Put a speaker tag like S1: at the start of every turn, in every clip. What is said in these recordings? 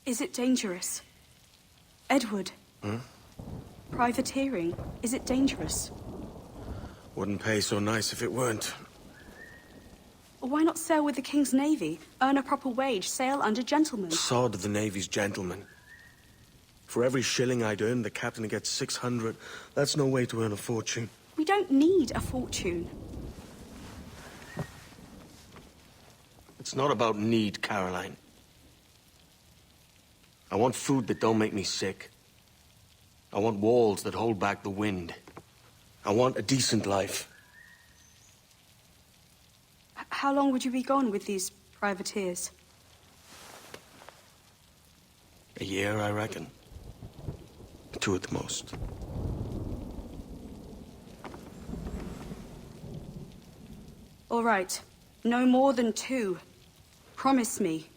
S1: Is it dangerous? Edward?
S2: Hmm?
S1: Privateering, is it dangerous?
S2: Wouldn't pay so nice if it weren't.
S1: Why not sail with the King's Navy? Earn a proper wage, sail under gentlemen.
S2: Sod the Navy's gentlemen. For every shilling I'd earn, the captain gets 600. That's no way to earn a fortune.
S1: We don't need a fortune.
S2: It's not about need, Caroline. I want food that don't make me sick. I want walls that hold back the wind. I want a decent life.
S1: How long would you be gone with these privateers?
S2: A year, I reckon. 2 at the most.
S1: All right. No more than 2. Promise me.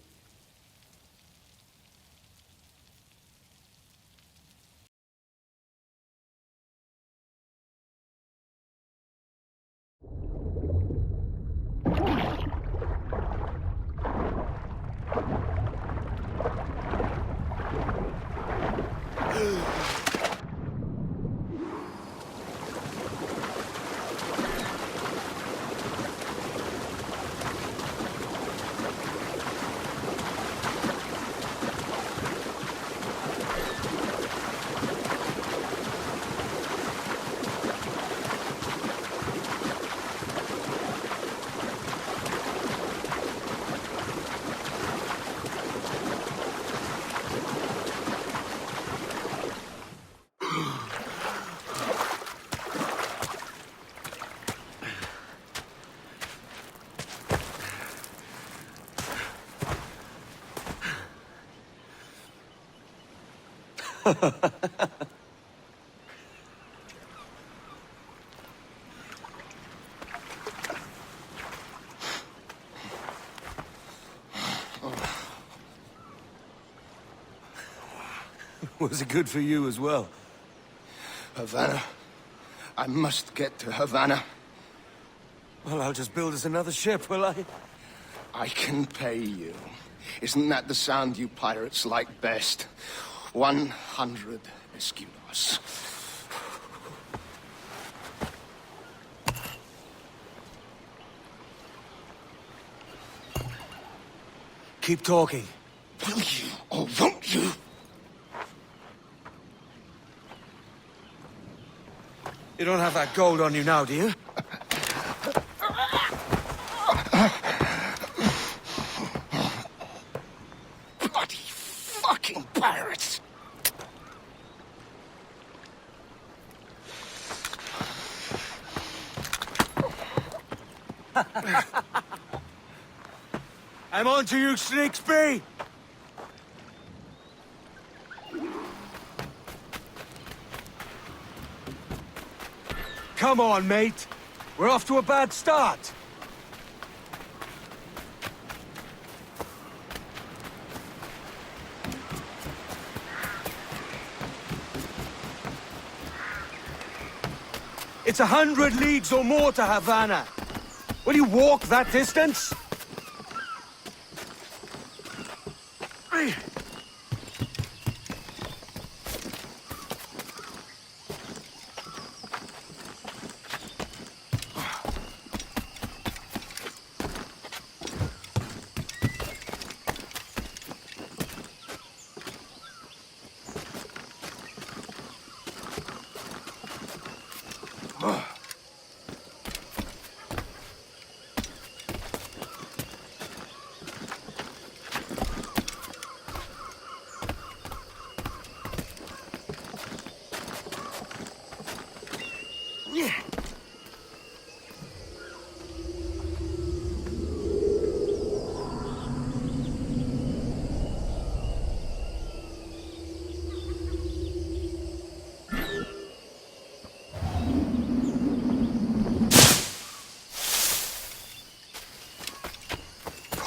S3: Was it good for you as well?
S4: Havana. I must get to Havana.
S3: Well, I'll just build us another ship, will I?
S4: I can pay you. Isn't that the sound you pirates like best? 100 escudos.
S3: Keep talking.
S4: Will you, or won't you?
S3: You don't have that gold on you now, do you?
S4: Bloody fucking pirates!
S3: I'm on to you, Sneaksby! Come on, mate. We're off to a bad start. It's 100 leagues or more to Havana. Will you walk that distance?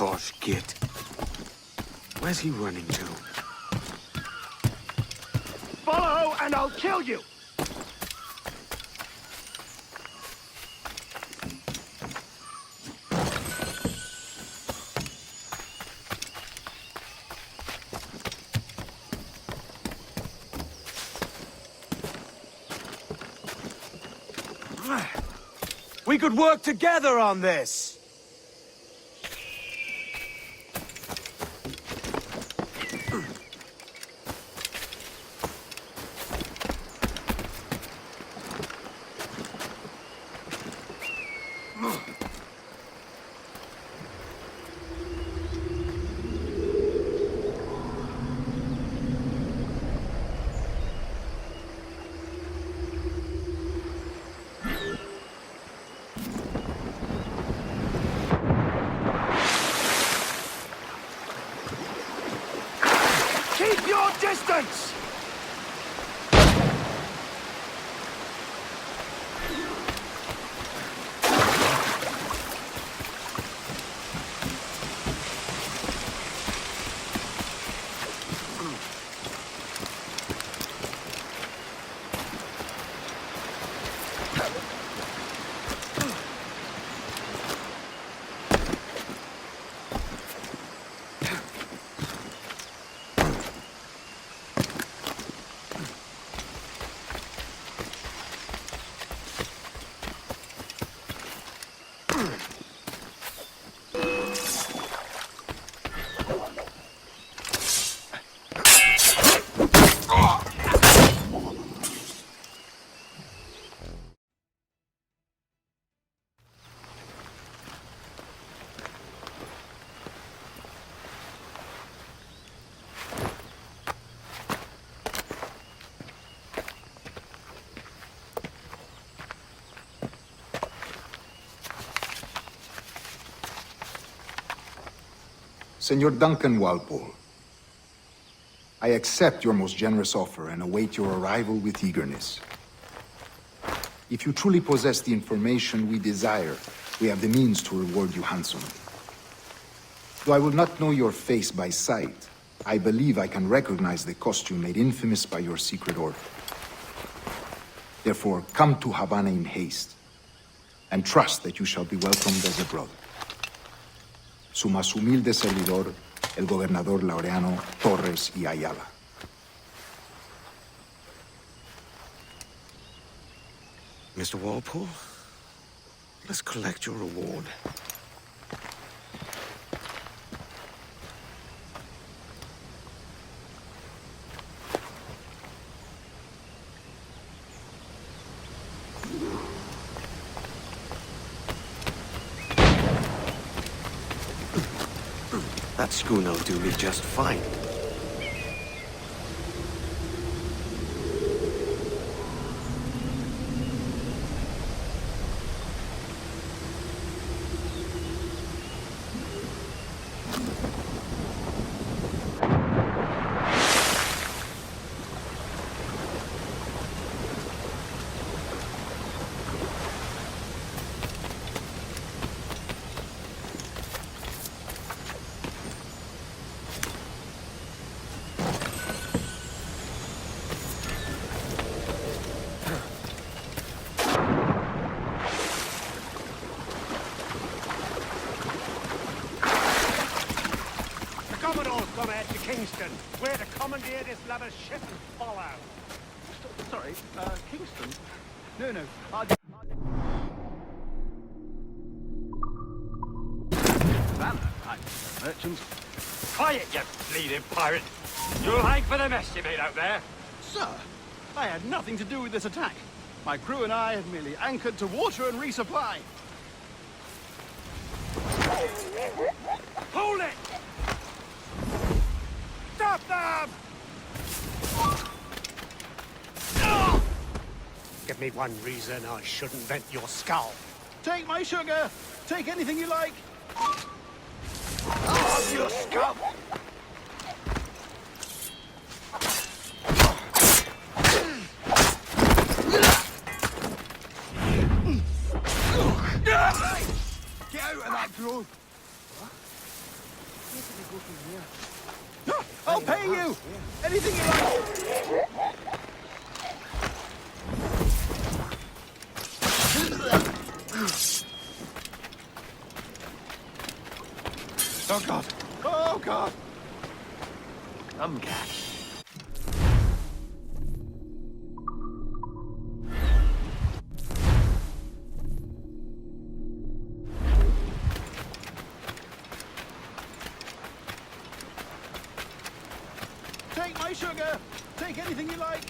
S2: Posh git. Where's he running to?
S4: Follow and I'll kill you!
S3: We could work together on this! Keep your distance!
S5: Senor Duncan Walpole, I accept your most generous offer and await your arrival with eagerness. If you truly possess the information we desire, we have the means to reward you handsomely. Though I will not know your face by sight, I believe I can recognize the costume made infamous by your secret order. Therefore, come to Havana in haste, and trust that you shall be welcomed as a brother. Su más humilde servidor, el gobernador Laureano Torres y Ayala.
S2: Mr. Walpole, let's collect your reward. That schooner'll do me just fine.
S3: Kingston, where to commandeer this lover's ship and follow.
S6: Sorry, Kingston? No. Savannah, merchants.
S3: Quiet, you bleeding pirate! You'll hang for the mess you made out there.
S6: Sir, I had nothing to do with this attack. My crew and I had merely anchored to water and resupply.
S3: Hold it! Stop them! Give me one reason I shouldn't vent your skull.
S6: Take my sugar! Take anything you like!
S3: Of your skull!
S6: Get out of that grove! Where did we go from here? I'll pay you! Anything you like! Oh God! Oh God!
S3: Come, cat.
S6: take my sugar. Take anything you like.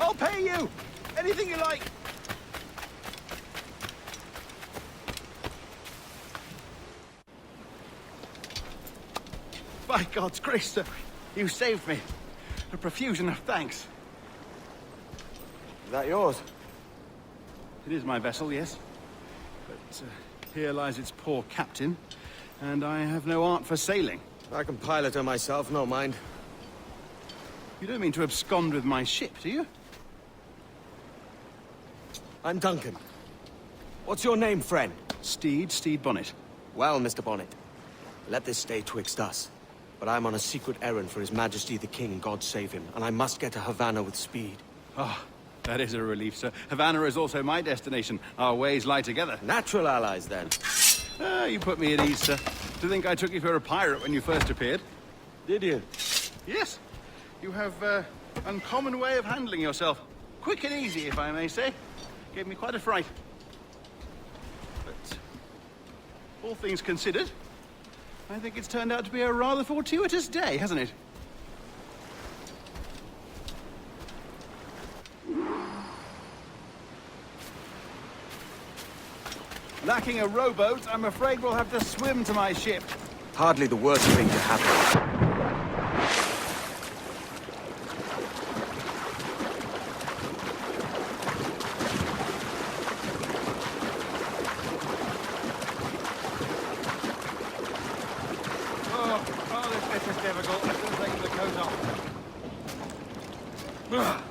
S6: I'll pay you! Anything you like! By God's grace, sir, you saved me. A profusion of thanks.
S3: Is that yours?
S6: It is my vessel, yes. But here lies its poor captain, and I have no art for sailing.
S2: I can pilot her myself, no mind.
S6: You don't mean to abscond with my ship, do you?
S2: I'm Duncan. What's your name, friend?
S6: Steed Bonnet.
S2: Well, Mr. Bonnet, let this stay twixt us. But I'm on a secret errand for His Majesty the King, God save him, and I must get to Havana with speed.
S6: Ah, that is a relief, sir. Havana is also my destination. Our ways lie together.
S2: Natural allies, then.
S6: Ah, you put me at ease, sir. To think I took you for a pirate when you first appeared.
S2: Did you?
S6: Yes. You have uncommon way of handling yourself. Quick and easy, if I may say. Gave me quite a fright. But all things considered, I think it's turned out to be a rather fortuitous day, hasn't it? Lacking a rowboat, I'm afraid we'll have to swim to my ship.
S2: Hardly the worst thing to happen.
S6: This is difficult. I should have taken the coat off. Ugh.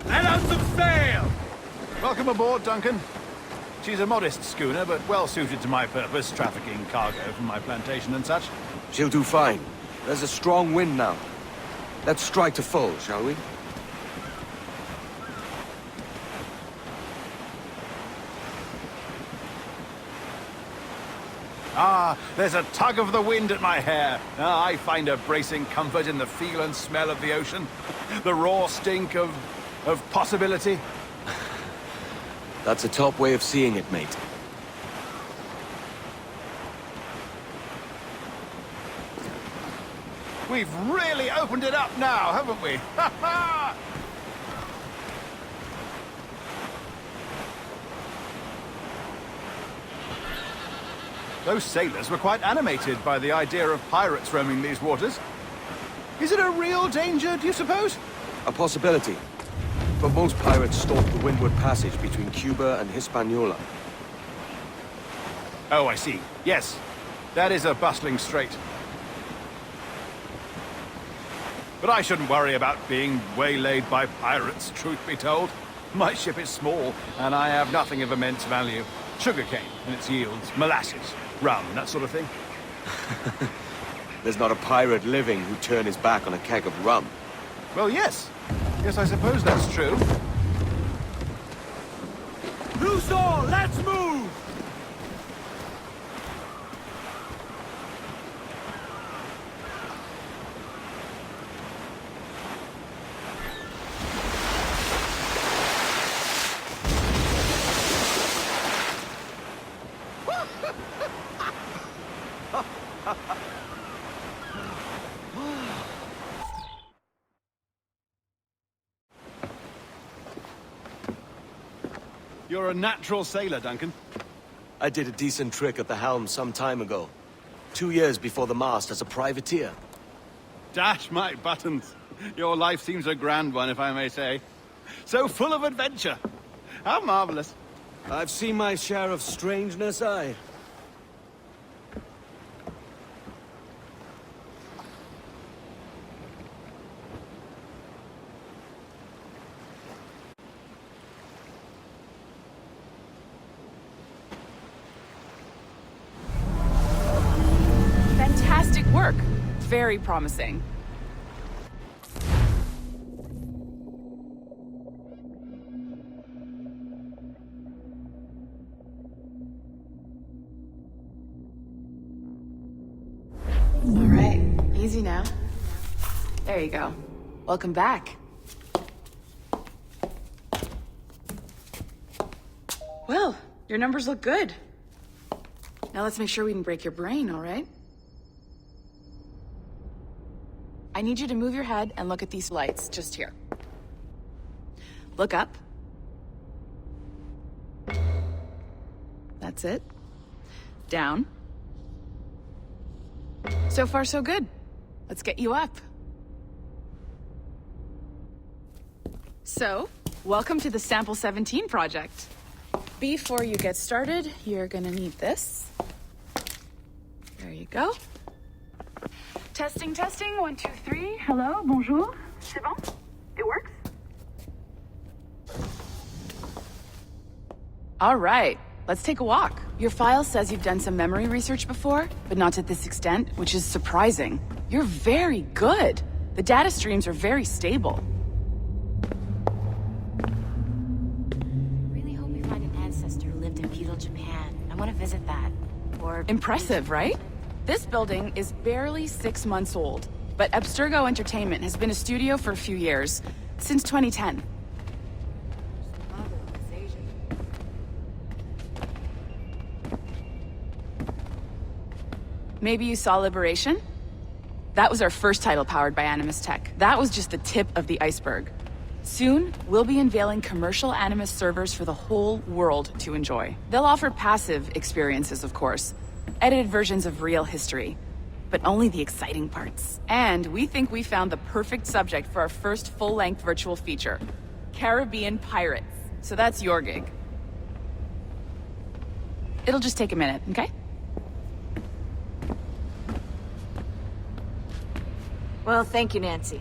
S3: Let out some sail!
S6: Welcome aboard, Duncan. She's a modest schooner, but well suited to my purpose, trafficking cargo from my plantation and such.
S2: She'll do fine. There's a strong wind now. Let's strike to full, shall we?
S6: Ah, there's a tug of the wind at my hair. Ah, I find a bracing comfort in the feel and smell of the ocean. The raw stink of possibility.
S2: That's a top way of seeing it, mate.
S6: We've really opened it up now, haven't we? Ha ha! Those sailors were quite animated by the idea of pirates roaming these waters. Is it a real danger, do you suppose?
S2: A possibility. But most pirates stalk the windward passage between Cuba and Hispaniola.
S6: Oh, I see. Yes, that is a bustling strait. But I shouldn't worry about being waylaid by pirates, truth be told. My ship is small, and I have nothing of immense value. Sugarcane and its yields, molasses, rum, that sort of thing.
S2: There's not a pirate living who'd turn his back on a keg of rum.
S6: Well, yes. Yes, I suppose that's true.
S3: Loose all! Let's move!
S6: You're a natural sailor, Duncan.
S2: I did a decent trick at the helm some time ago. 2 years before the mast as a privateer.
S6: Dash my buttons. Your life seems a grand one, if I may say. So full of adventure. How marvelous.
S2: I've seen my share of strangeness, aye.
S7: Fantastic work. Very promising. All right, easy now. There you go. Welcome back. Well, your numbers look good. Now let's make sure we can break your brain, all right? I need you to move your head and look at these lights just here. Look up. That's it. Down. So far, so good. Let's get you up. So, welcome to the Sample 17 project. Before you get started, you're gonna need this. There you go. Testing, testing, 1, 2, 3. Hello, bonjour. C'est bon? It works? All right, let's take a walk. Your file says you've done some memory research before, but not to this extent, which is surprising. You're very good. The data streams are very stable.
S8: Really hope we find an ancestor who lived in feudal Japan. I want to visit that. Or...
S7: Impressive, right? This building is barely 6 months old, but Abstergo Entertainment has been a studio for a few years, since 2010. Maybe you saw Liberation? That was our first title powered by Animus Tech. That was just the tip of the iceberg. Soon, we'll be unveiling commercial Animus servers for the whole world to enjoy. They'll offer passive experiences, of course, edited versions of real history, but only the exciting parts. And we think we found the perfect subject for our first full-length virtual feature, Caribbean Pirates. So that's your gig. It'll just take a minute, okay?
S8: Well, thank you, Nancy.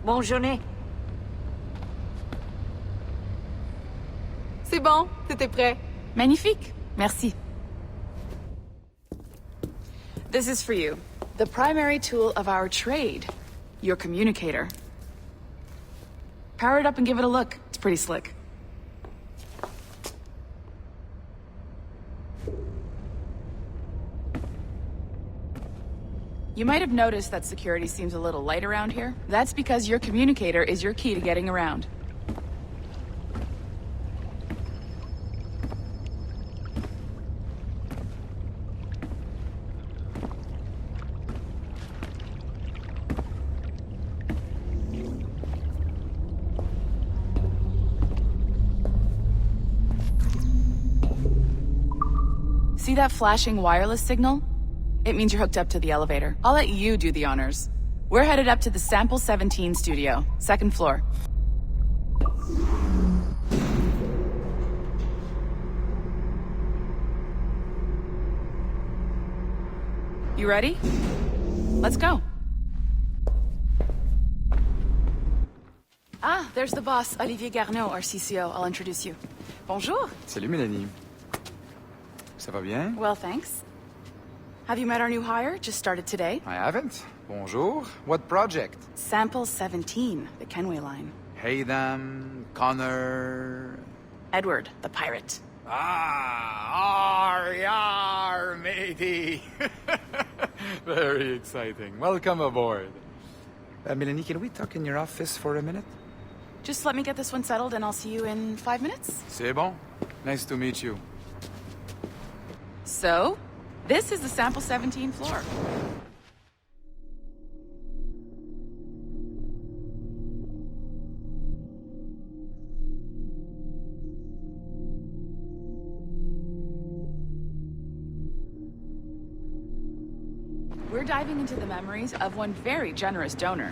S8: Bonne journée.
S7: C'est bon, t'étais prêt. Magnifique. Merci. This is for you. The primary tool of our trade. Your communicator. Power it up and give it a look. It's pretty slick. You might have noticed that security seems a little light around here. That's because your communicator is your key to getting around. See that flashing wireless signal? It means you're hooked up to the elevator. I'll let you do the honors. We're headed up to the Sample 17 studio, 2nd floor. You ready? Let's go. Ah, there's the boss, Olivier Garneau, our CCO. I'll introduce you. Bonjour.
S9: Salut Mélanie. Ça va bien?
S7: Well, thanks. Have you met our new hire? Just started today.
S9: I haven't. Bonjour. What project?
S7: Sample 17, the Kenway line.
S9: Haytham, Connor...
S7: Edward, the pirate.
S9: Ah, yar, matey. Very exciting. Welcome aboard. Mélanie, can we talk in your office for a minute?
S7: Just let me get this one settled and I'll see you in 5 minutes.
S9: C'est bon. Nice to meet you.
S7: So, this is the Sample 17 floor. we're diving into the memories of one very generous donor,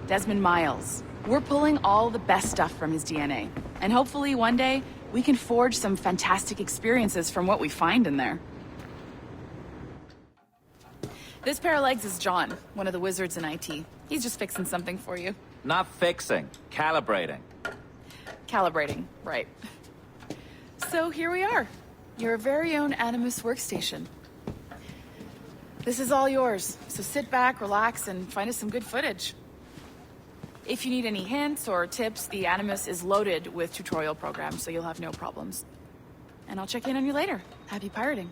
S7: Desmond Miles. We're pulling all the best stuff from his DNA, and hopefully one day we can forge some fantastic experiences from what we find in there. This pair of legs is John, one of the wizards in IT. He's just fixing something for you.
S10: Not fixing, calibrating.
S7: Calibrating, right. So here we are, your very own Animus workstation. This is all yours, so sit back, relax, and find us some good footage. If you need any hints or tips, the Animus is loaded with tutorial programs, so you'll have no problems. And I'll check in on you later. Happy pirating.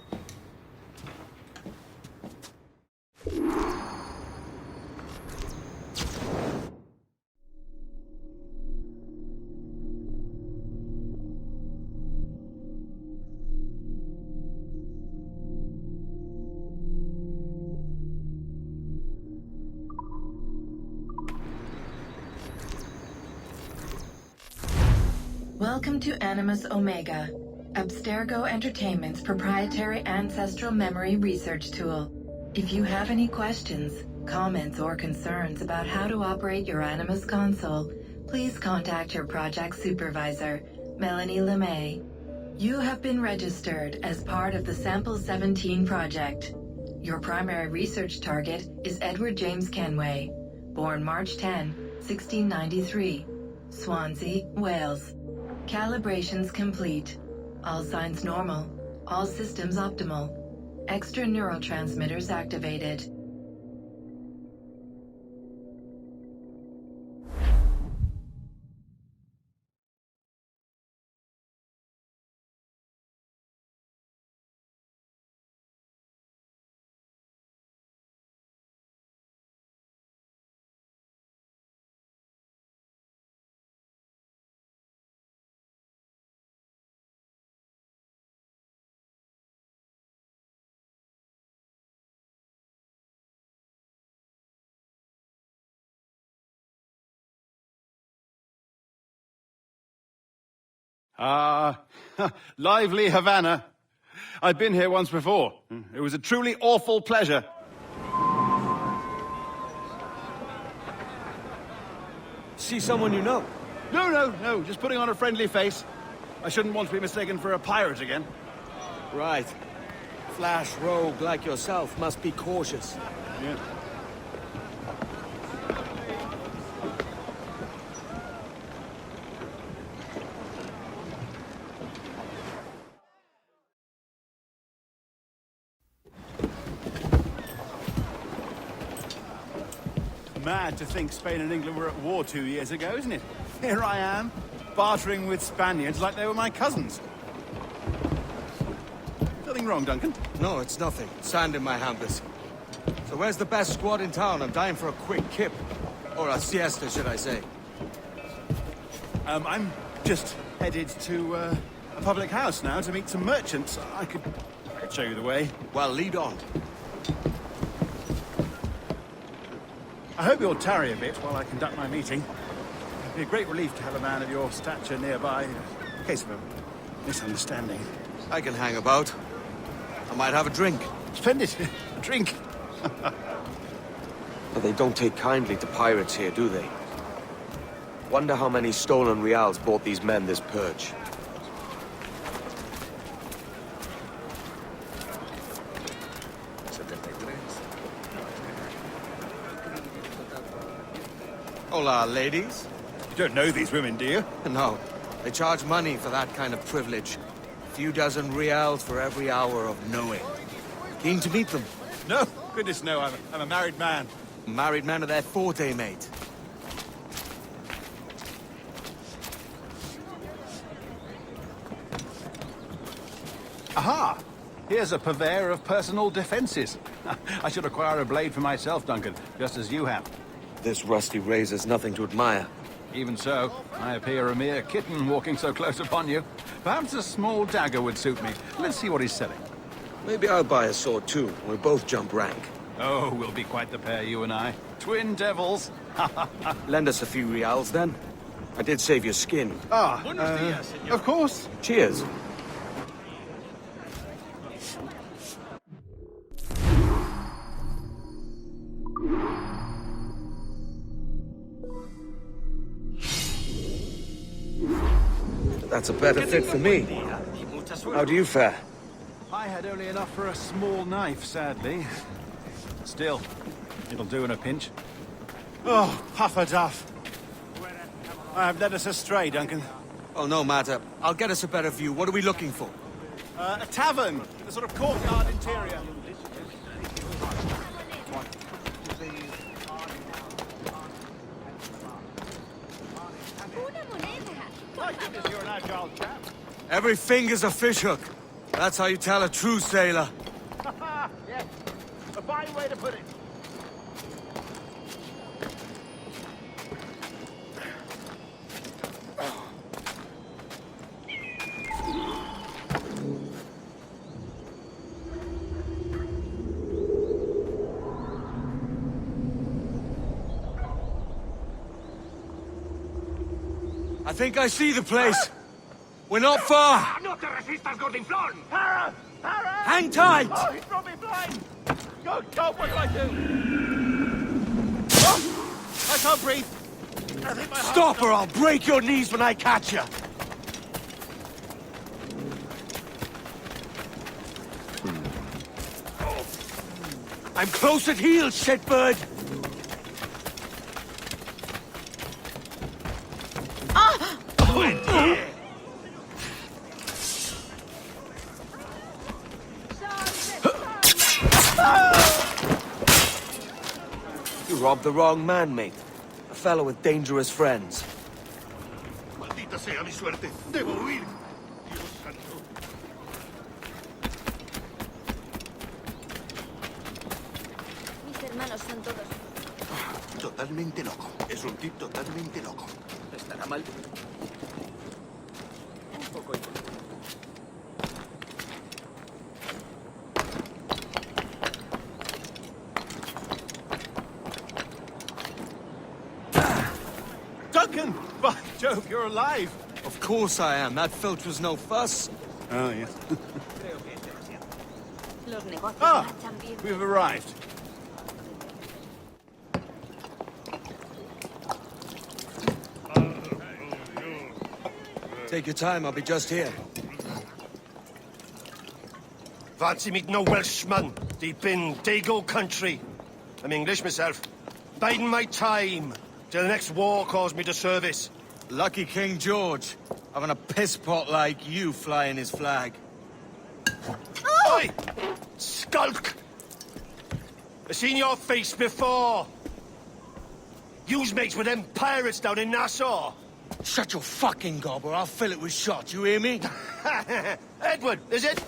S11: Welcome to Animus Omega, Abstergo Entertainment's proprietary ancestral memory research tool. If you have any questions, comments, or concerns about how to operate your Animus console, please contact your project supervisor, Melanie LeMay. You have been registered as part of the Sample 17 project. Your primary research target is Edward James Kenway, born March 10, 1693, Swansea, Wales. Calibrations complete. All signs normal. All systems optimal. Extra neurotransmitters activated.
S6: Lively Havana. I've been here once before. It was a truly awful pleasure.
S2: See someone you know?
S6: No, just putting on a friendly face. I shouldn't want to be mistaken for a pirate again.
S2: Right. Flash rogue like yourself must be cautious.
S6: Yeah. Mad to think Spain and England were at war 2 years ago, isn't it? Here I am, bartering with Spaniards like they were my cousins. Nothing wrong, Duncan?
S2: No, it's nothing. Sand in my hampers. So where's the best squad in town? I'm dying for a quick kip. Or a siesta, should I say.
S6: I'm just headed to a public house now to meet some merchants. I could show you the way.
S2: Well, lead on.
S6: I hope you'll tarry a bit while I conduct my meeting. It'd be a great relief to have a man of your stature nearby, in case of a misunderstanding.
S2: I can hang about. I might have a drink.
S6: Splendid. A drink.
S2: But they don't take kindly to pirates here, do they? Wonder how many stolen reals bought these men this purge. Hola, ladies.
S6: You don't know these women, do you?
S2: No. They charge money for that kind of privilege. A few dozen reals for every hour of knowing. Keen to meet them?
S6: No. Goodness, no. I'm a married man.
S2: Married men are their forte, mate.
S6: Aha! Here's a purveyor of personal defenses. I should acquire a blade for myself, Duncan, just as you have.
S2: This rusty razor's nothing to admire.
S6: Even so, I appear a mere kitten walking so close upon you. Perhaps a small dagger would suit me. Let's see what he's selling.
S2: Maybe I'll buy a sword too. We'll both jump rank.
S6: Oh, we'll be quite the pair, you and I. Twin devils.
S2: Lend us a few reals, then. I did save your skin.
S6: Of course.
S2: Cheers. That's a better fit for me. How do you fare?
S6: I had only enough for a small knife, sadly. Still, it'll do in a pinch. Oh, puffer duff. I have led us astray, Duncan.
S2: Oh, no matter. I'll get us a better view. What are we looking for?
S6: A tavern, a sort of courtyard interior. My goodness, you're an agile chap.
S2: Every finger's a fishhook. That's how you tell a true sailor.
S6: Yes, a fine way to put it.
S2: I think I see the place. We're not far.
S3: No te resistas, Gordinflón!
S6: Para! Para!
S2: Hang tight!
S6: Oh, he's brought me blind! Go, go, what do I do? Oh, I can't breathe. I think my heart's
S2: Stop or
S6: gone.
S2: I'll break your knees when I catch you. I'm close at heel, shitbird. You robbed the wrong man, mate. A fellow with dangerous friends.
S3: Maldita sea mi suerte. Debo huir. Dios santo.
S8: Mis hermanos son todos.
S3: Totalmente loco. Es un tip totalmente loco. ¿Estará mal? Un poco involucrado.
S6: Duncan! By Jove, you're alive!
S2: Of course I am. That filch was no fuss.
S6: Oh, yes.
S8: Los negocios
S6: Ah,
S8: marchan bien.
S6: we've arrived.
S2: Take your time, I'll be just here.
S3: Fancy meeting no Welshman deep in Dago country. I'm English myself. Biding my time till the next war calls me to service.
S2: Lucky King George, having a piss pot like you flying his flag.
S3: Oi! Skulk! I've seen your face before. You's mates with them pirates down in Nassau.
S2: Shut your fucking gob or I'll fill it with shot, you hear me?
S3: Edward, is it?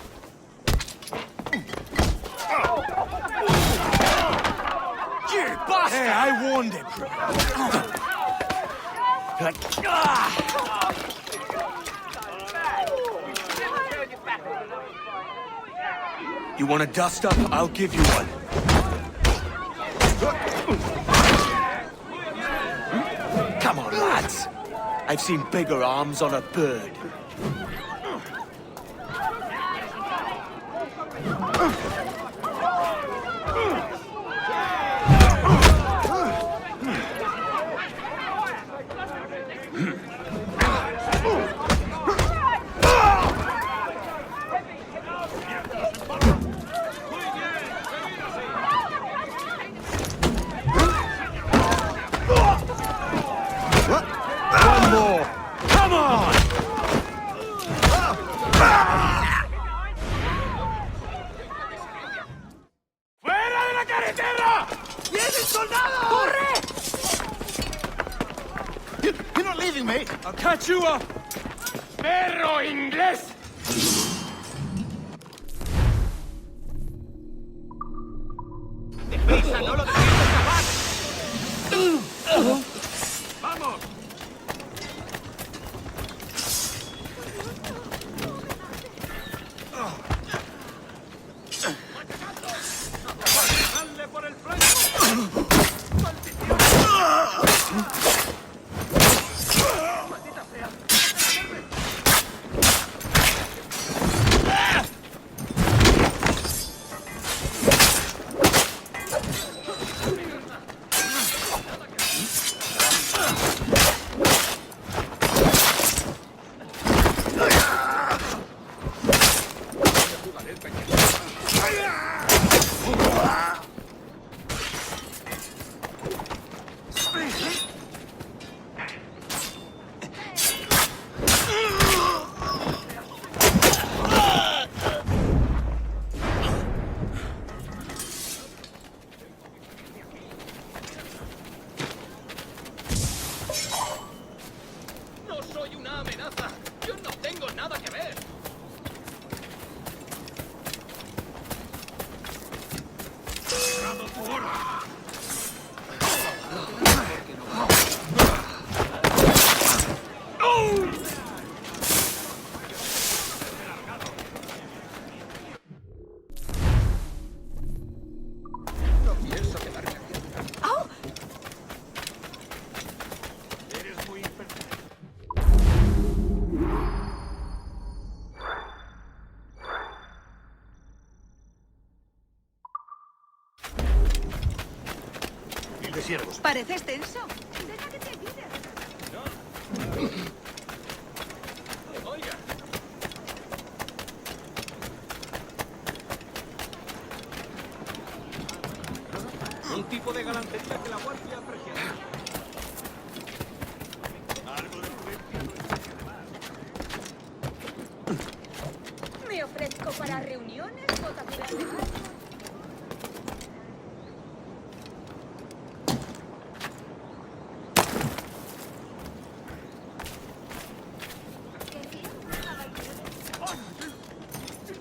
S2: You bastard! Hey, I warned him. You want a dust up? I'll give you one. Come on, lads. I've seen bigger arms on a bird. One more. Come on!
S3: ¡Fuera de la carretera! ¡Vienen soldados! ¡Corre!
S6: You're not leaving me!
S2: I'll catch you up!
S3: ¡Perro inglés! ¡Deprisa, no lo dejéis escapar! ¡Vamos! ¡Dale por el frente! ¡Maldita sea! de siervos.
S12: Parece extenso. Deja que te ayude.
S6: Oiga. Un tipo de galantería que la guardia aprecia. Algo de
S12: Me ofrezco para reuniones, botafuras de barco.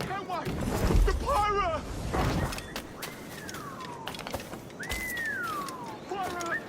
S6: Kenway! The pirate! Pirate!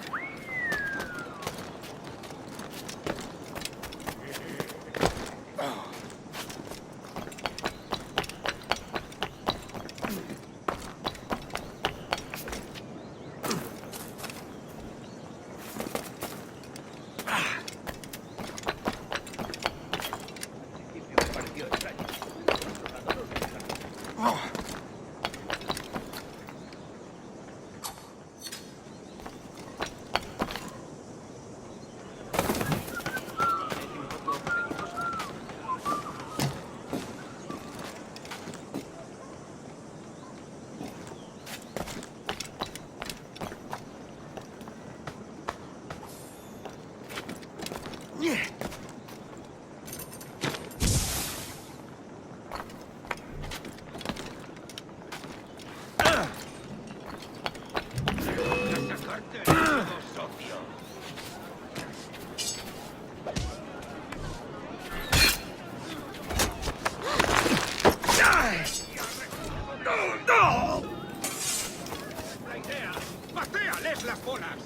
S6: ¡Patéales las bolas!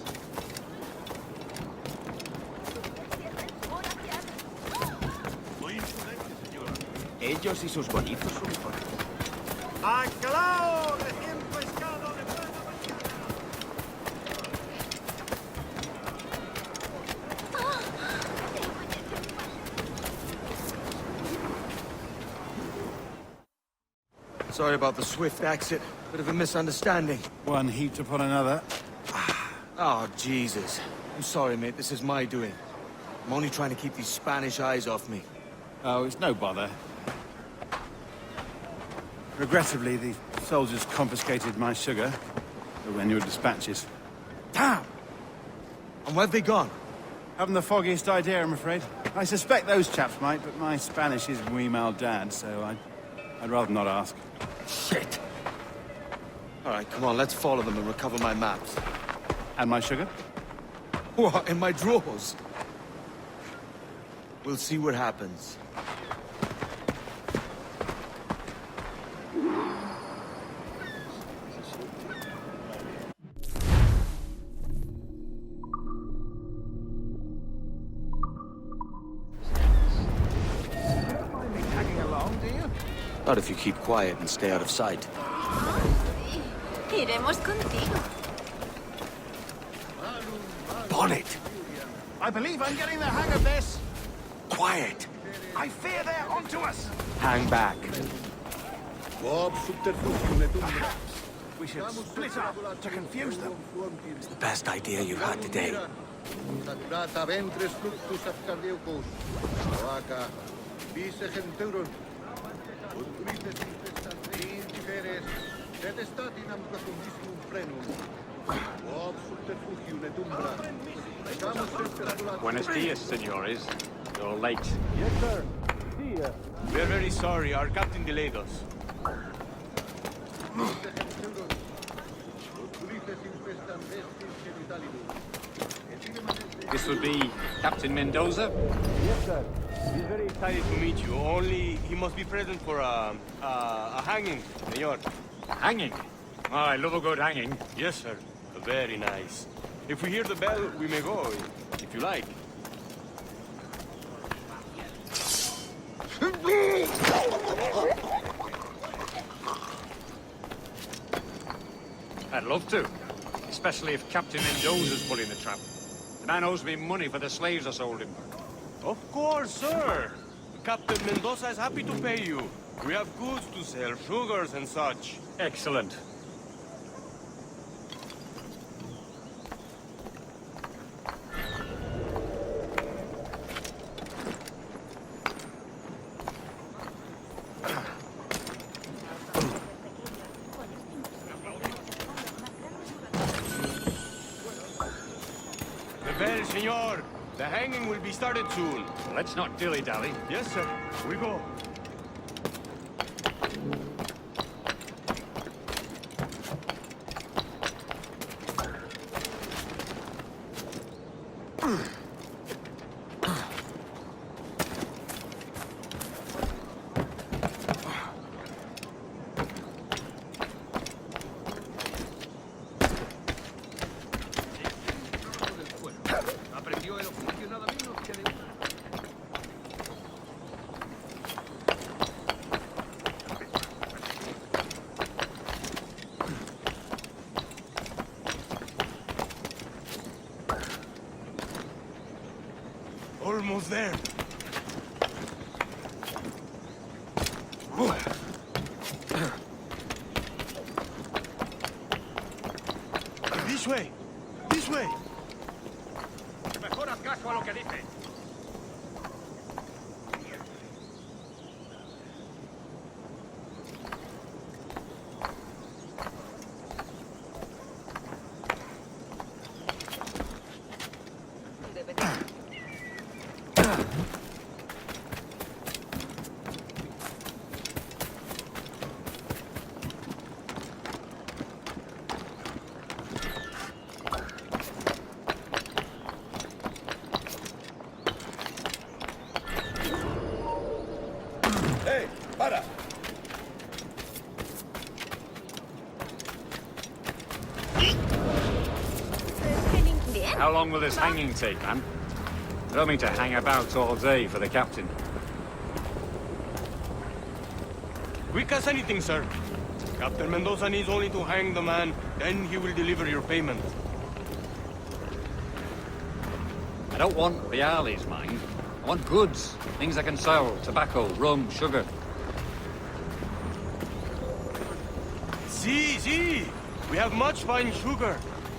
S2: Ellos y sus bonitos uniformes.
S3: ¡Aclao! Recién pescado de buena mañana.
S2: Sorry about the swift exit. Bit of a misunderstanding.
S6: One heaped upon another.
S2: Oh, Jesus. I'm sorry, mate. This is my doing. I'm only trying to keep these Spanish eyes off me.
S6: Oh, it's no bother. Regrettably, the soldiers confiscated my sugar when your dispatches.
S2: Damn! And where've they gone?
S6: Haven't the foggiest idea, I'm afraid. I suspect those chaps might, but my Spanish is muy mal dad, so I'd rather not ask.
S2: Shit! All right, come on, let's follow them and recover my maps.
S6: And my sugar?
S2: What, in my drawers? We'll see what happens. Not if you keep quiet and stay out of sight.
S12: Iremos contigo.
S2: Bonnet!
S6: I believe I'm getting the hang of this.
S2: Quiet!
S6: I fear they're onto us.
S2: Hang back.
S6: Perhaps we should split up to confuse them.
S2: It's the best idea you've had today.
S13: Buenos dias, senores. You're late.
S6: Yes, sir.
S13: We're very sorry. Our captain delayed us. This would be Captain Mendoza?
S6: Yes, sir.
S13: He's very excited to meet you. Only he must be present for a hanging, senor. Hanging? Oh, I love a good hanging. Yes, sir. Very nice. If we hear the bell, we may go, if you like. I'd love to. Especially if Captain Mendoza's pulling the trap. The man owes me money for the slaves I sold him. Of course, sir. Captain Mendoza is happy to pay you. We have goods to sell, sugars and such. Excellent. Well, senor, the hanging will be started soon.
S14: Let's not dilly-dally.
S13: Yes, sir. We go.
S14: Aprendió el oficio nada menos que de una.
S13: Almost there. This way. This way.
S14: Mejor haz caso a lo que dice.
S6: ¡Hey! ¡Para!
S14: How long will this hanging take, man? Don't mean to hang about all day for the captain.
S13: Quick as anything, sir. Captain Mendoza needs only to hang the man, then he will deliver your payment.
S14: I don't want reales, mind. I want goods. Things I can sell. Tobacco, rum, sugar.
S13: See. We have much fine sugar.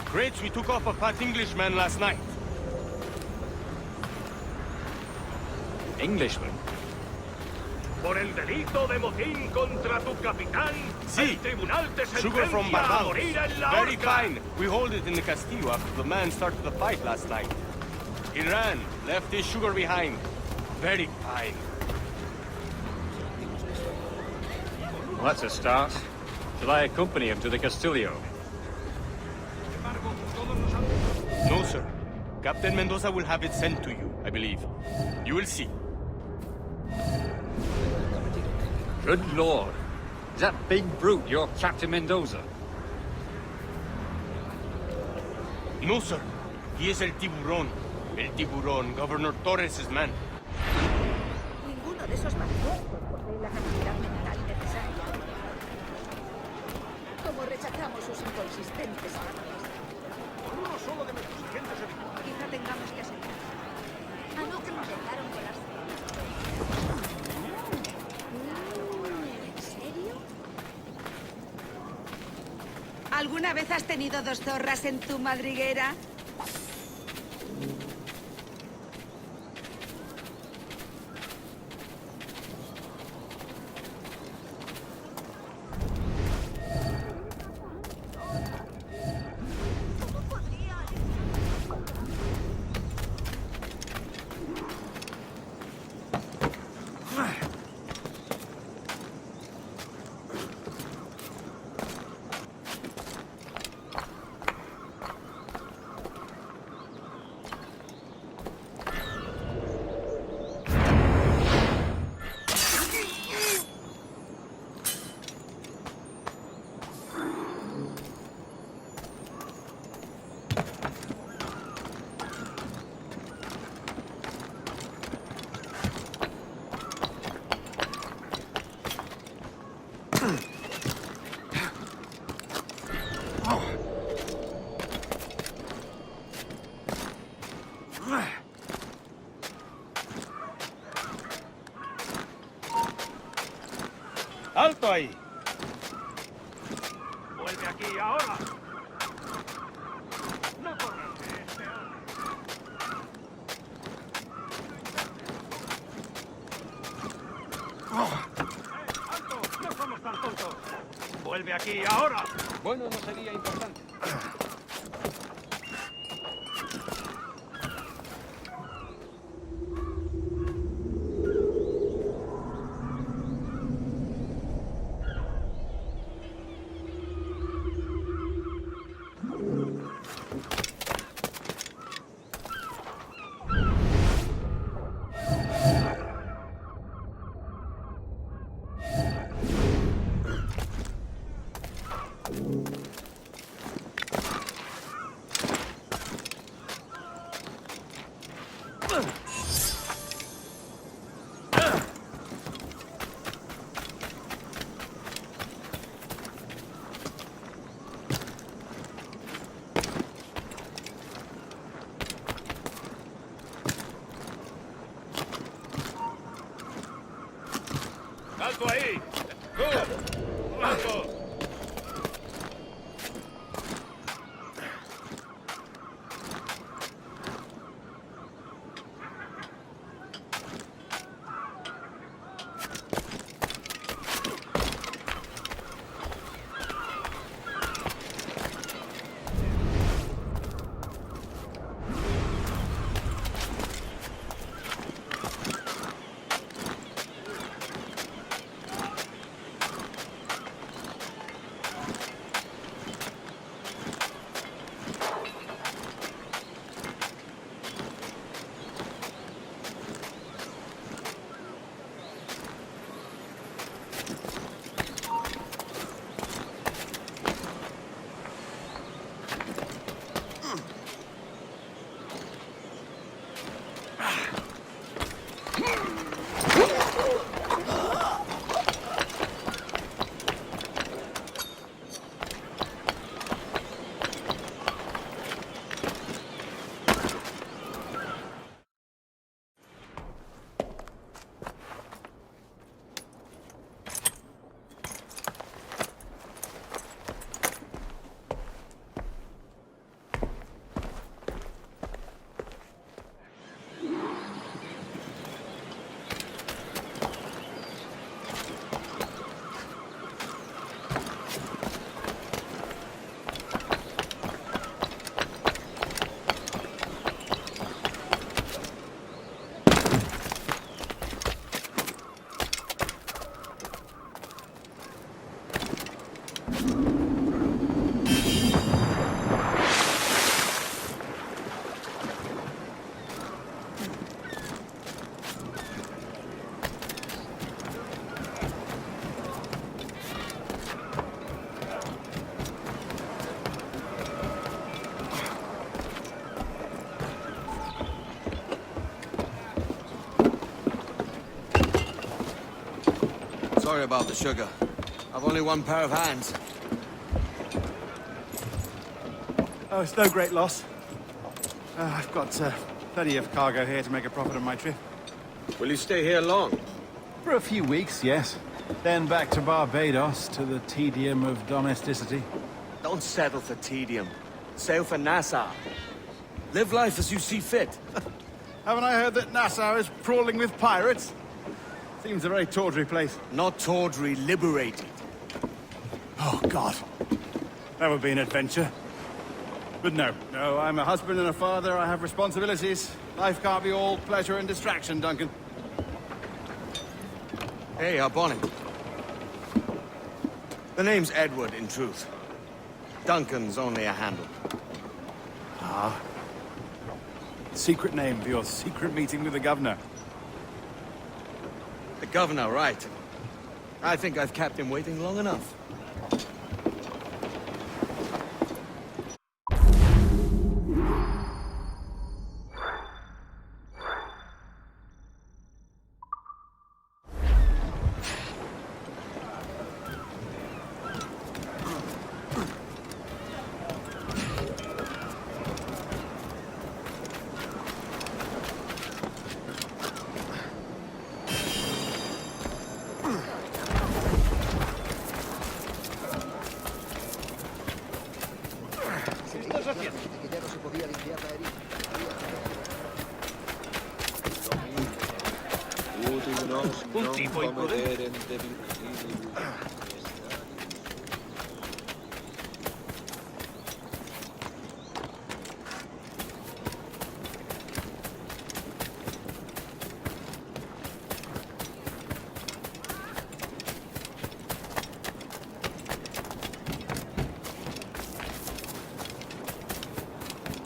S13: Crates we took off a fat Englishman last night.
S14: Englishman?
S15: Por el delito de motín contra tu capitán, el tribunal te
S13: Sugar from
S15: sentencia a morir en la
S13: Very
S15: horca.
S13: fine. We hold it in the Castillo after the man started the fight last night. He ran, left his sugar behind. Very fine.
S14: Well, that's a start. Shall I accompany him to the Castillo?
S13: No, sir. Captain Mendoza will have it sent to you, I believe. You will see.
S14: Good lord. Is that big brute your Captain Mendoza?
S13: No, sir. He is El Tiburón. El Tiburón, Governor Torres' man.
S12: Ninguno de esos manifiestos posee la cantidad mental necesaria. Como rechazamos sus inconsistentes ataques.
S15: Por uno solo de nuestros agentes habituales.
S12: Quizá tengamos que asegurar. Anoche nos dejaron colarse. ¿En serio?
S16: ¿Alguna vez has tenido dos zorras en tu madriguera?
S13: ¡Alto ahí!
S15: Vuelve aquí ahora. No corras de este hombre. ¡Alto! No somos tan tontos. Vuelve aquí ahora.
S13: Bueno, no sería importante.
S15: ¡Alto ahí! ¡Tú! ¡Alto!
S2: Sorry about the sugar. I've only one pair of hands.
S6: Oh, it's no great loss. I've got plenty of cargo here to make a profit on my trip.
S2: Will you stay here long?
S6: For a few weeks, yes. Then back to Barbados, to the tedium of domesticity.
S2: Don't settle for tedium. Sail for Nassau. Live life as you see fit.
S6: Haven't I heard that Nassau is crawling with pirates? Seems a very tawdry place.
S2: Not tawdry, liberated.
S6: Oh, God. That would be an adventure. But no, I'm a husband and a father. I have responsibilities. Life can't be all pleasure and distraction, Duncan.
S2: Hey, our Bonnie. The name's Edward, in truth. Duncan's only a handle.
S6: Ah. Secret name for your secret meeting with the governor.
S2: The governor, right. I think I've kept him waiting long enough.
S15: Un tipo imprudente.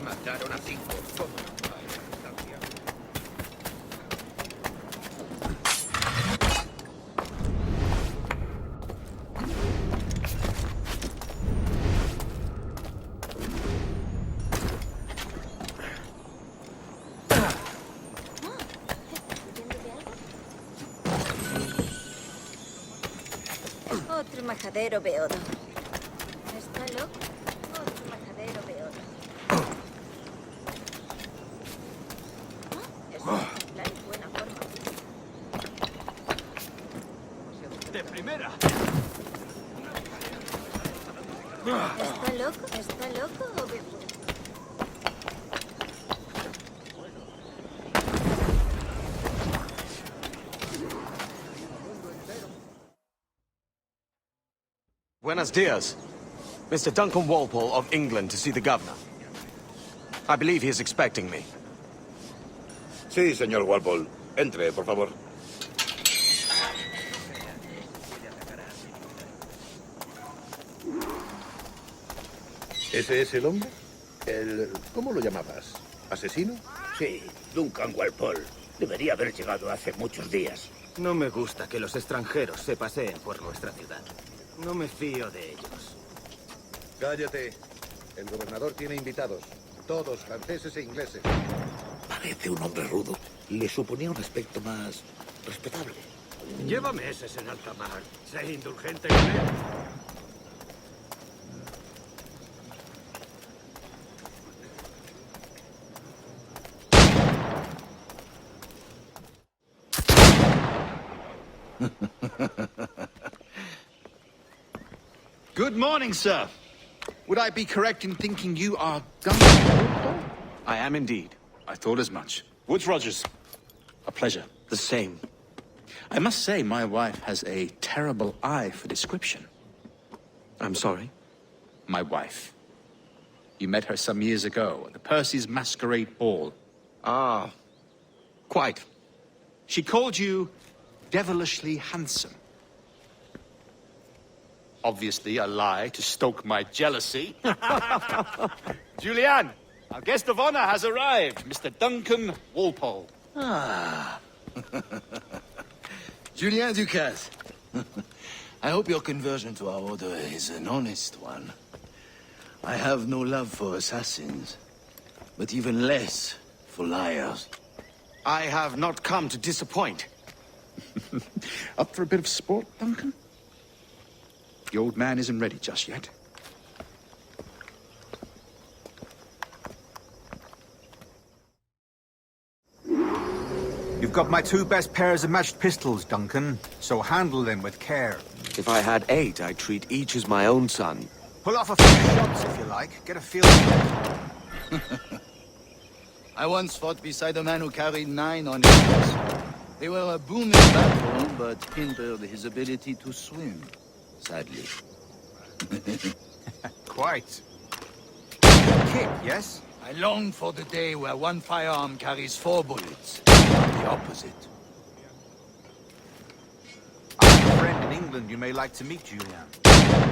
S3: Mataron a 5.
S12: majadero beodo. ¿Está loco? Otro majadero beodo. Eso es la buena forma.
S6: ¡De primera!
S12: ¿Está loco? ¿Está loco o bebo?
S2: Buenos dias. Mr. Duncan Walpole of England to see the governor. I believe he is expecting me.
S17: Sí, señor Walpole. Entre, por favor. ¿Ese es el hombre? ¿Cómo lo llamabas? ¿Asesino?
S18: Sí, Duncan Walpole. Debería haber llegado hace muchos días.
S19: No me gusta que los extranjeros se paseen por nuestra ciudad. No me fío de ellos.
S17: Cállate. El gobernador tiene invitados. Todos franceses e ingleses.
S18: Parece un hombre rudo. Le suponía un aspecto más respetable.
S15: Lleva meses en alta mar. Sé indulgente con él.
S9: Good morning, sir. Would I be correct in thinking you are Duncan?
S2: I am indeed.
S9: I thought as much. Woods Rogers. A pleasure.
S2: The same.
S9: I must say, my wife has a terrible eye for description.
S2: I'm sorry?
S9: My wife. You met her some years ago at the Percy's Masquerade Ball.
S2: Ah, quite.
S9: She called you devilishly handsome. Obviously a lie to stoke my jealousy. Julianne, our guest of honor has arrived, Mr. Duncan Walpole.
S20: Ah. Julien Ducasse. I hope your conversion to our order is an honest one. I have no love for assassins, but even less for liars.
S2: I have not come to disappoint.
S9: Up for a bit of sport, Duncan? The old man isn't ready just yet.
S6: You've got my two best pairs of matched pistols, Duncan, so handle them with care.
S2: If I had 8, I'd treat each as my own son.
S6: Pull off a few shots if you like. Get a feel for it.
S20: I once fought beside a man who carried 9 on his horse. They were a boon in battle, but hindered his ability to swim, sadly.
S6: Quite. Kick, yes?
S20: I long for the day where one firearm carries 4 bullets, not the opposite.
S6: I have a friend in England you may like to meet, Julian.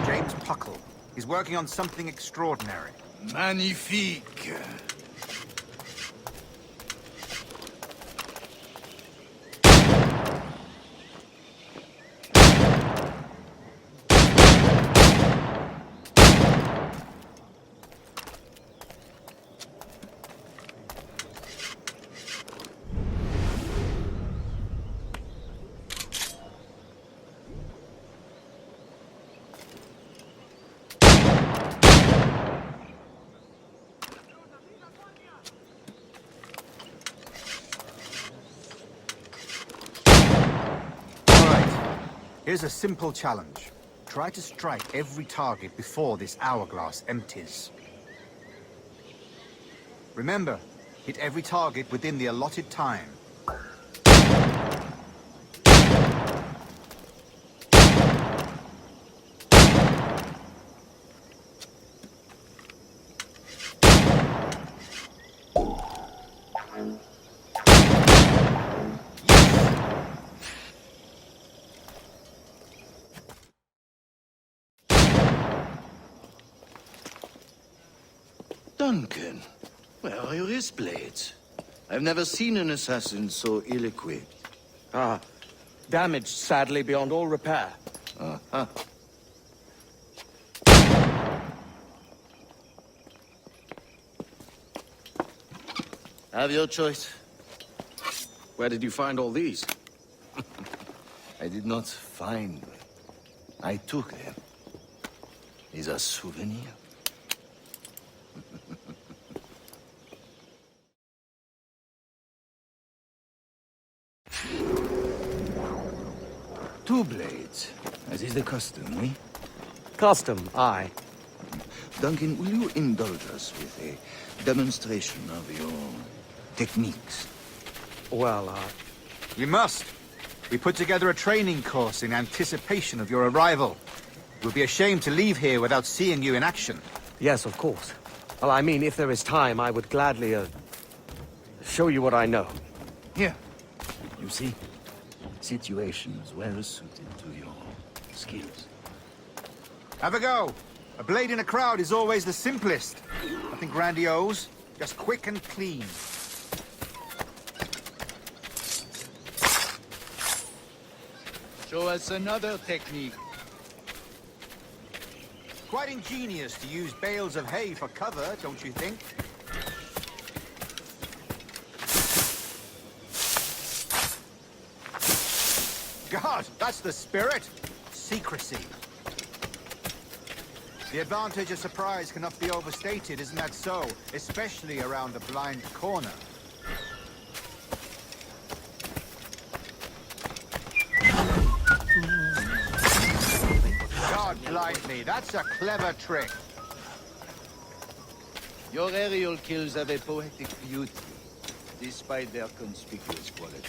S6: James Puckle. He's working on something extraordinary.
S20: Magnifique.
S6: Here's a simple challenge. Try to strike every target before this hourglass empties. Remember, hit every target within the allotted time.
S20: Duncan, where are your wrist blades? I've never seen an assassin so ill-equipped.
S2: Ah, damaged sadly beyond all repair.
S20: Uh-huh. Have your choice.
S2: Where did you find all these?
S20: I did not find them. I took him. Is a souvenir. Two blades, as is the custom, we?
S2: Custom, aye.
S20: Duncan, will you indulge us with a demonstration of your techniques?
S2: Well,
S9: We must. We put together a training course in anticipation of your arrival. We'll be ashamed to leave here without seeing you in action.
S2: Yes, of course. Well, I mean, if there is time, I would gladly, show you what I know.
S20: Here. You see? Situations well suited to your skills.
S9: Have a go. A blade in a crowd is always the simplest. Nothing grandiose, just quick and clean.
S18: Show us another technique.
S9: Quite ingenious to use bales of hay for cover, don't you think? God, that's the spirit. Secrecy. The advantage of surprise cannot be overstated, isn't that so? Especially around a blind corner. God blind me, that's a clever trick.
S18: Your aerial kills have a poetic beauty, despite their conspicuous quality.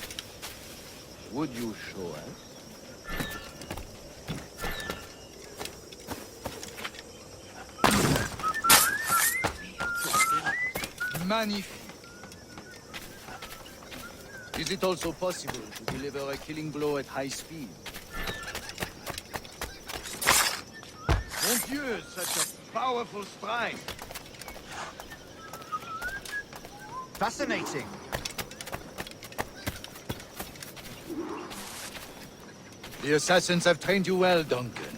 S18: Would you show us? Magnifique. Is it also possible to deliver a killing blow at high speed?
S6: Mon Dieu, such a powerful strike.
S9: Fascinating.
S18: The assassins have trained you well, Duncan.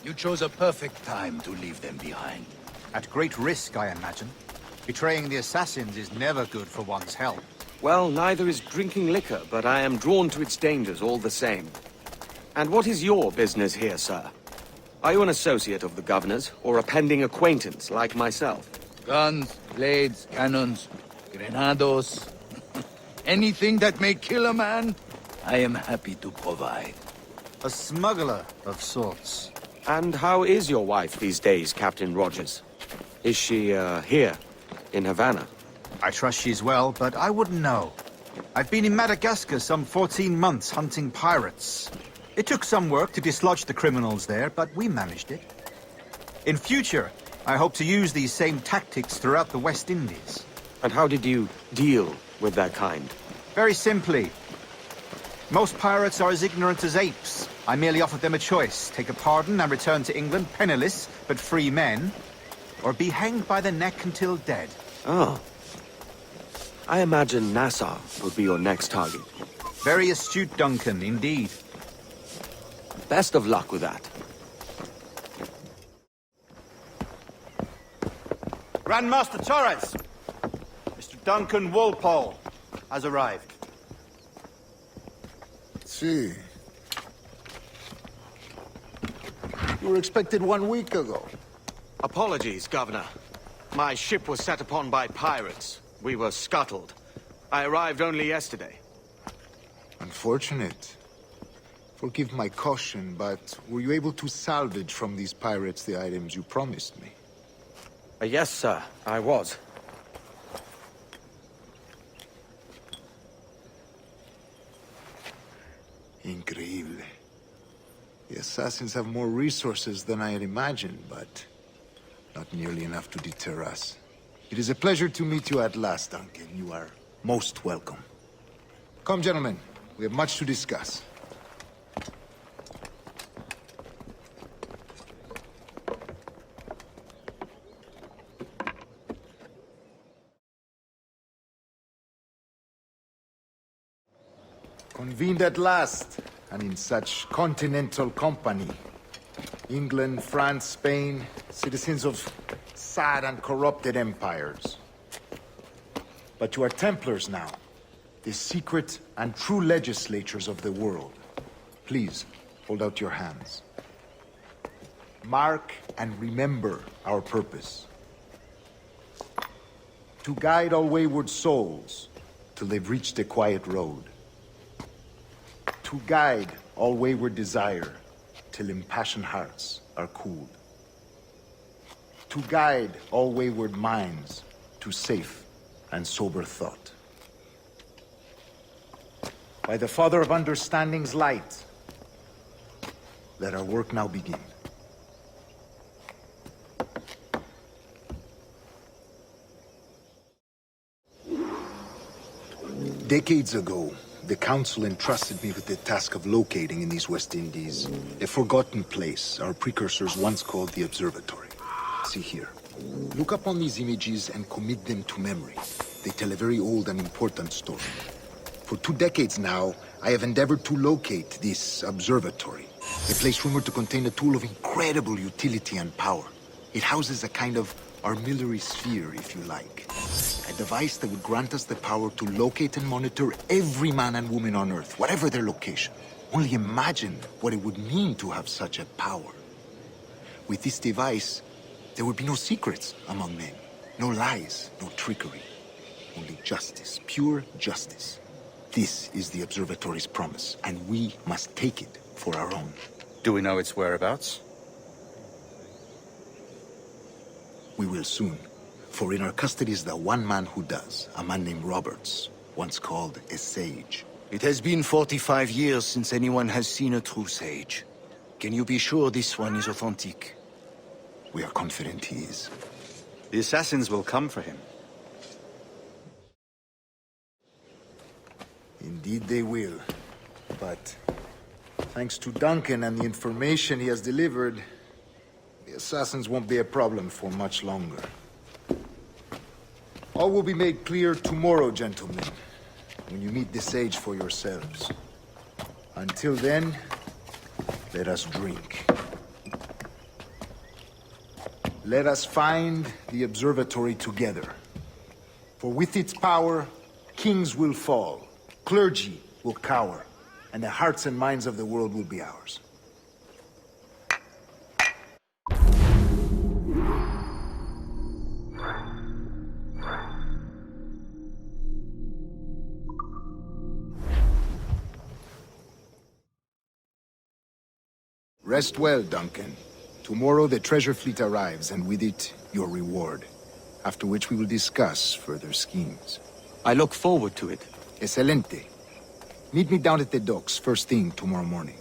S20: You chose a perfect time to leave them behind.
S9: At great risk, I imagine. Betraying the assassins is never good for one's health.
S2: Well, neither is drinking liquor, but I am drawn to its dangers all the same. And what is your business here, sir? Are you an associate of the governor's, or a pending acquaintance like myself?
S18: Guns, blades, cannons, grenados. Anything that may kill a man?
S20: I am happy to provide.
S9: A smuggler of sorts.
S2: And how is your wife these days, Captain Rogers? Is she, here, in Havana?
S9: I trust she's well, but I wouldn't know. I've been in Madagascar some 14 months hunting pirates. It took some work to dislodge the criminals there, but we managed it. In future, I hope to use these same tactics throughout the West Indies.
S2: And how did you deal with that kind?
S9: Very simply. Most pirates are as ignorant as apes. I merely offered them a choice. Take a pardon and return to England penniless, but free men, or be hanged by the neck until dead.
S2: Oh. I imagine Nassau would be your next target.
S9: Very astute, Duncan, indeed.
S2: Best of luck with that.
S9: Grandmaster Torres! Mr. Duncan Walpole has arrived.
S5: See. You were expected 1 week ago.
S2: Apologies, Governor. My ship was set upon by pirates. We were scuttled. I arrived only yesterday.
S5: Unfortunate. Forgive my caution, but were you able to salvage from these pirates the items you promised me?
S2: Yes, sir, I was.
S5: Increíble. The assassins have more resources than I had imagined, but not nearly enough to deter us. It is a pleasure to meet you at last, Duncan. You are most welcome. Come, gentlemen. We have much to discuss. Convened at last, and in such continental company. England, France, Spain, citizens of sad and corrupted empires. But you are Templars now, the secret and true legislatures of the world. Please, hold out your hands. mark, and remember our purpose. To guide all wayward souls till they've reached a quiet road. To guide all wayward desire till impassioned hearts are cooled. To guide all wayward minds to safe and sober thought. By the Father of Understanding's light, let our work now begin. Decades ago, the Council entrusted me with the task of locating in these West Indies a forgotten place our precursors once called the Observatory. See here. Look upon these images and commit them to memory. They tell a very old and important story. For 2 decades now, I have endeavored to locate this observatory, a place rumored to contain a tool of incredible utility and power. It houses a kind of armillary sphere, if you like. A device that would grant us the power to locate and monitor every man and woman on Earth, whatever their location. Only imagine what it would mean to have such a power. With this device, there would be no secrets among men, no lies, no trickery. Only justice, pure justice. This is the Observatory's promise, and we must take it for our own.
S9: Do we know its whereabouts?
S5: We will soon. For in our custody is the one man who does, a man named Roberts, once called a sage.
S20: It has been 45 years since anyone has seen a true sage. Can you be sure this one is authentic?
S5: We are confident he is.
S9: The assassins will come for him.
S5: Indeed they will. But thanks to Duncan and the information he has delivered, the assassins won't be a problem for much longer. All will be made clear tomorrow, gentlemen, when you meet the sage for yourselves. Until then, let us drink. Let us find the observatory together. For with its power, kings will fall, clergy will cower, and the hearts and minds of the world will be ours. Rest well, Duncan. Tomorrow the treasure fleet arrives, and with it, your reward. After which we will discuss further schemes.
S2: I look forward to it.
S5: Excelente. Meet me down at the docks first thing tomorrow morning.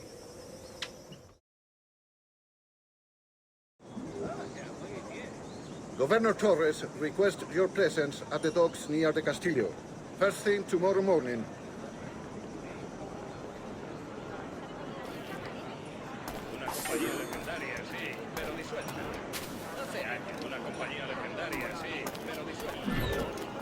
S17: Governor Torres requests your presence at the docks near the Castillo. First thing tomorrow morning.
S15: Compañía legendaria, sí, pero disuelta. Hace años una compañía legendaria, sí, pero disuelta.